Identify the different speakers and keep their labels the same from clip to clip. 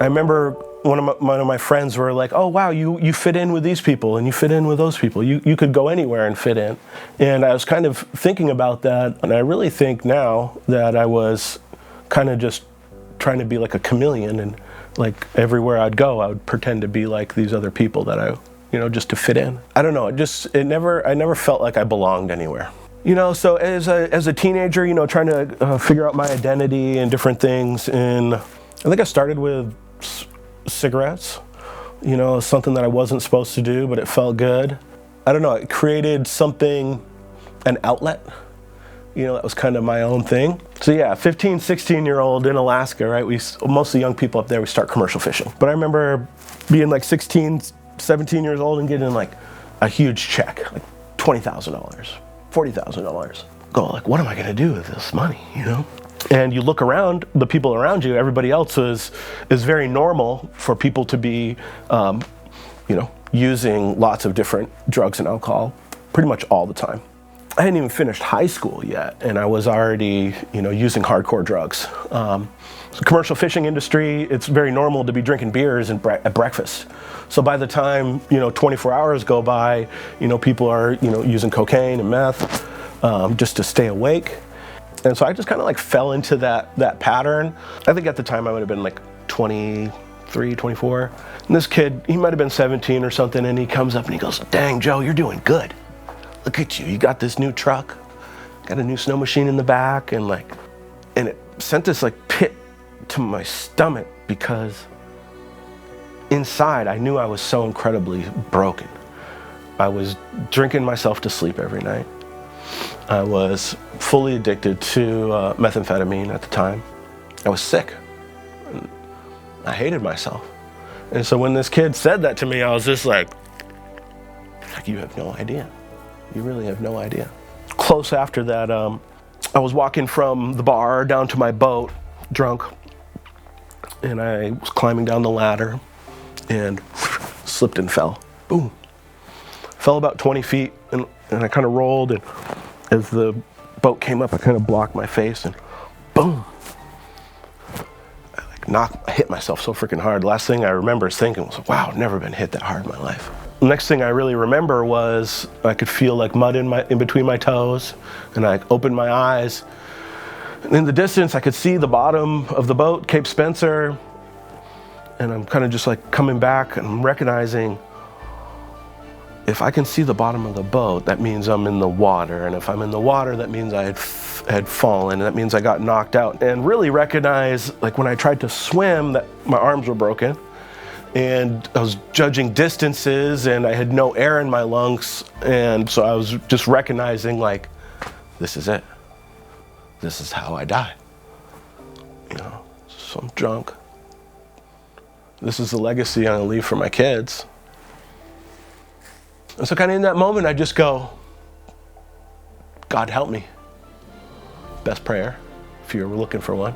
Speaker 1: remember one of my friends were like, oh, wow, you fit in with these people and you fit in with those people. You could go anywhere and fit in. And I was kind of thinking about that, and I really think now that I was kind of just trying to be like a chameleon, and like everywhere I'd go, I would pretend to be like these other people that just to fit in. I don't know, I never felt like I belonged anywhere. So as a teenager, trying to figure out my identity and different things, and I think I started with cigarettes, something that I wasn't supposed to do, but it felt good. I don't know, it created something, an outlet, that was kind of my own thing. So yeah, 15, 16-year-old in Alaska, right? Most of the young people up there, we start commercial fishing. But I remember being like 16, 17 years old and getting like a huge check, like $20,000, $40,000. Go like, what am I gonna do with this money, And you look around, the people around you, everybody else is very normal for people to be, using lots of different drugs and alcohol pretty much all the time. I hadn't even finished high school yet, and I was already, using hardcore drugs. So commercial fishing industry, it's very normal to be drinking beers at breakfast. So by the time, 24 hours go by, people are, using cocaine and meth just to stay awake. And so I just kind of like fell into that pattern. I think at the time I would have been like 23, 24. And this kid, he might have been 17 or something, and he comes up and he goes, dang, Joe, you're doing good. Look at you, you got this new truck, got a new snow machine in the back, and it sent this like pit to my stomach, because inside I knew I was so incredibly broken. I was drinking myself to sleep every night. I was fully addicted to methamphetamine at the time. I was sick. I hated myself. And so when this kid said that to me, I was just like, you have no idea. You really have no idea. Close after that, I was walking from the bar down to my boat, drunk, and I was climbing down the ladder and slipped and fell. Boom. Fell about 20 feet, and I kind of rolled, and as the boat came up, I kind of blocked my face, and boom. I hit myself so freaking hard. Last thing I remember thinking was, wow, I've never been hit that hard in my life. The next thing I really remember was I could feel like mud in between my toes, and I opened my eyes. And in the distance, I could see the bottom of the boat, Cape Spencer, and I'm kind of just like coming back, and I'm recognizing, if I can see the bottom of the boat, that means I'm in the water. And if I'm in the water, that means I had fallen. And that means I got knocked out. And really recognize, like when I tried to swim, that my arms were broken. And I was judging distances, and I had no air in my lungs. And so I was just recognizing, like, this is it. This is how I die. So I'm drunk. This is the legacy I'm gonna leave for my kids. And so kind of in that moment, I just go, God help me. Best prayer, if you're looking for one.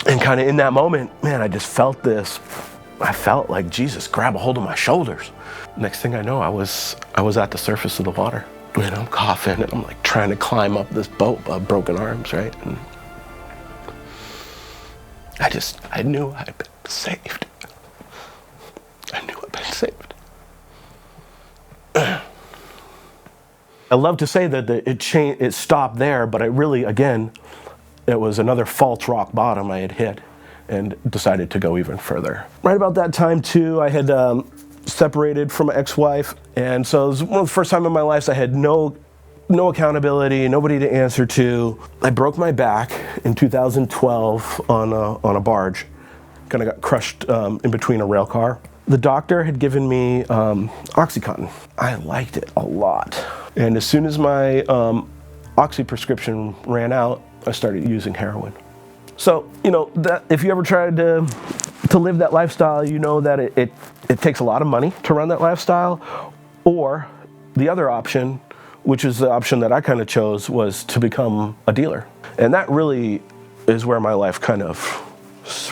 Speaker 1: And kind of in that moment, man, I just felt this. I felt like Jesus grab a hold of my shoulders. Next thing I know, I was at the surface of the water. And I'm coughing, and I'm like trying to climb up this boat, broken arms, right? And I knew I'd been saved. I knew I'd been saved. I love to say that it stopped there, but it was another false rock bottom I had hit, and decided to go even further. Right about that time too, I had separated from my ex-wife, and so it was one of the first time in my life I had no accountability, nobody to answer to. I broke my back in 2012 on a barge. Kind of got crushed in between a rail car. The doctor had given me OxyContin. I liked it a lot. And as soon as my Oxy prescription ran out, I started using heroin. So, that if you ever tried to live that lifestyle, you know that it takes a lot of money to run that lifestyle. Or the other option, which is the option that I kind of chose, was to become a dealer. And that really is where my life kind of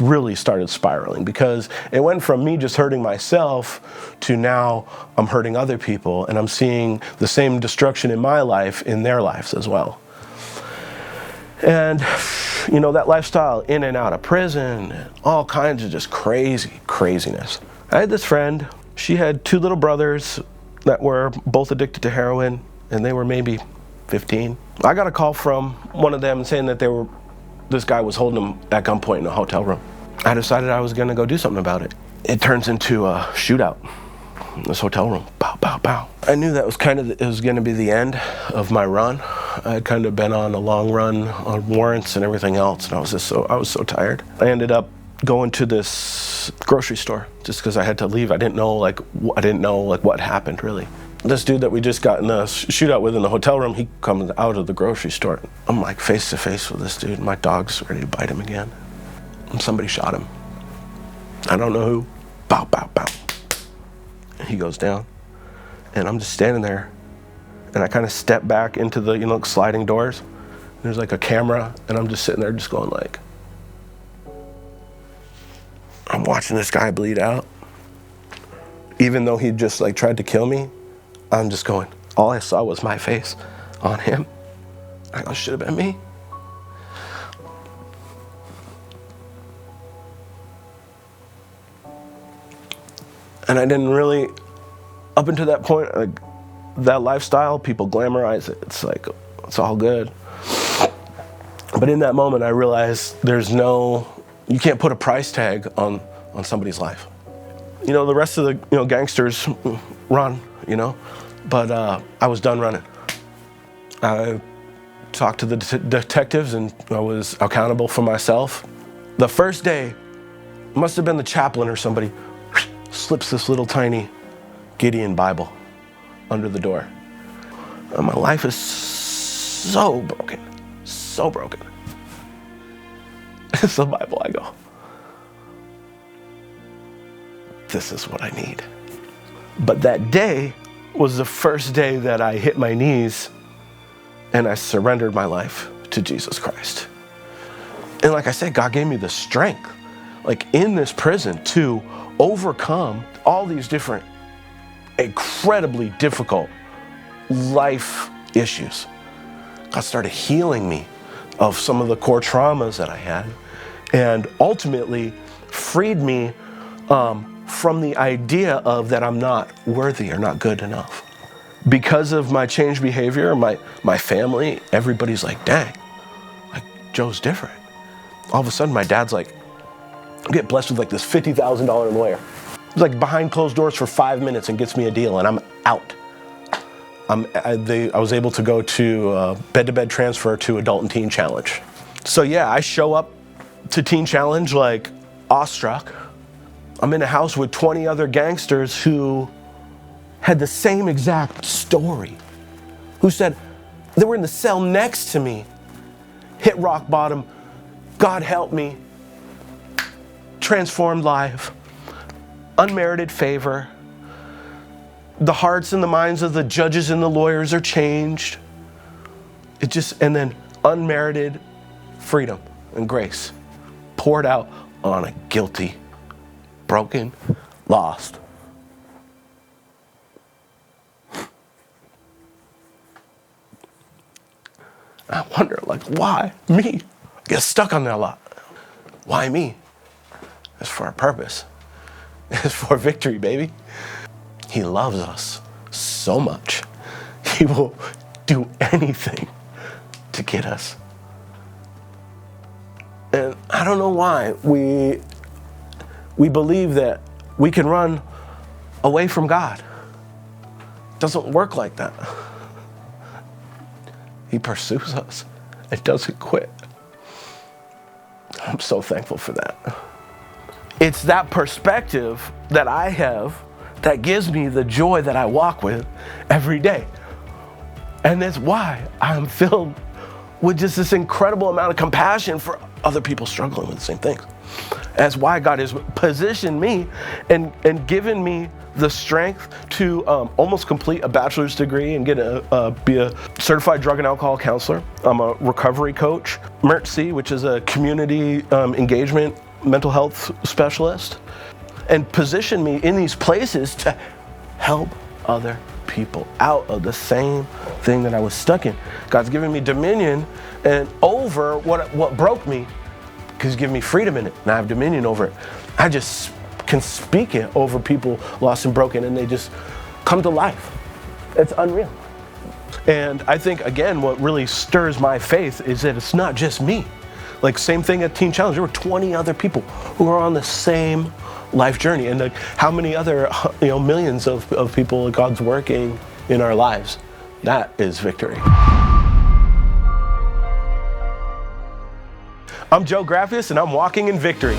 Speaker 1: really started spiraling, because it went from me just hurting myself to now I'm hurting other people, and I'm seeing the same destruction in my life in their lives as well. And you know, that lifestyle in and out of prison, and all kinds of just craziness. I had this friend, she had 2 little brothers that were both addicted to heroin, and they were maybe 15. I got a call from one of them saying that this guy was holding them at gunpoint in a hotel room. I decided I was gonna go do something about it. It turns into a shootout in this hotel room. Pow, pow, pow. I knew that was it was gonna be the end of my run. I had kind of been on a long run on warrants and everything else, and I was so tired. I ended up going to this grocery store just because I had to leave. I didn't know what happened really. This dude that we just got in the shootout with in the hotel room, he comes out of the grocery store. I'm like face to face with this dude. My dog's ready to bite him again. And somebody shot him. I don't know who. Bow, bow, bow. And he goes down. And I'm just standing there. And I kind of step back into the, sliding doors. There's like a camera. And I'm just sitting there just going like, I'm watching this guy bleed out. Even though he just like tried to kill me, I'm just going, all I saw was my face on him. I go, should have been me. And I didn't really, up until that point, like, that lifestyle, people glamorize it. It's like, it's all good. But in that moment, I realized you can't put a price tag on somebody's life. The rest of the, gangsters run, but I was done running. I talked to the detectives and I was accountable for myself. The first day, must have been the chaplain or somebody, slips this little tiny Gideon Bible under the door. And my life is so broken. It's the Bible. I go, this is what I need. But that day was the first day that I hit my knees and I surrendered my life to Jesus Christ. And like I said, God gave me the strength, like in this prison, to overcome all these different incredibly difficult life issues. God started healing me of some of the core traumas that I had, and ultimately freed me from the idea of that I'm not worthy or not good enough. Because of my changed behavior, my family, everybody's like, dang, like Joe's different. All of a sudden my dad's like, I get blessed with like this $50,000 lawyer. He's like behind closed doors for 5 minutes and gets me a deal, and I'm out. I was able to go to bed-to-bed transfer to Adult and Teen Challenge. So yeah, I show up to Teen Challenge like awestruck. I'm in a house with 20 other gangsters who had the same exact story, who said they were in the cell next to me, hit rock bottom, God help me, transformed life, unmerited favor. The hearts and the minds of the judges and the lawyers are changed. And then unmerited freedom and grace poured out on a guilty, broken, lost. I wonder, like, why me? I get stuck on that a lot. Why me? It's for a purpose. It's for victory, baby. He loves us so much. He will do anything to get us. And I don't know why we believe that we can run away from God. It doesn't work like that. He pursues us. It doesn't quit. I'm so thankful for that. It's that perspective that I have that gives me the joy that I walk with every day. And that's why I'm filled with just this incredible amount of compassion for other people struggling with the same things. That's why God has positioned me and given me the strength to almost complete a bachelor's degree and be a certified drug and alcohol counselor. I'm a recovery coach, MIRT-C, which is a community engagement mental health specialist, and position me in these places to help other people out of the same thing that I was stuck in. God's given me dominion and over what broke me, because He's given me freedom in it, and I have dominion over it. I just can speak it over people lost and broken, and they just come to life. It's unreal. And I think, again, what really stirs my faith is that it's not just me. Like, same thing at Teen Challenge. There were 20 other people who are on the same life journey. And like, how many other, millions of people God's working in our lives? That is victory. I'm Joe Graffius, and I'm walking in victory.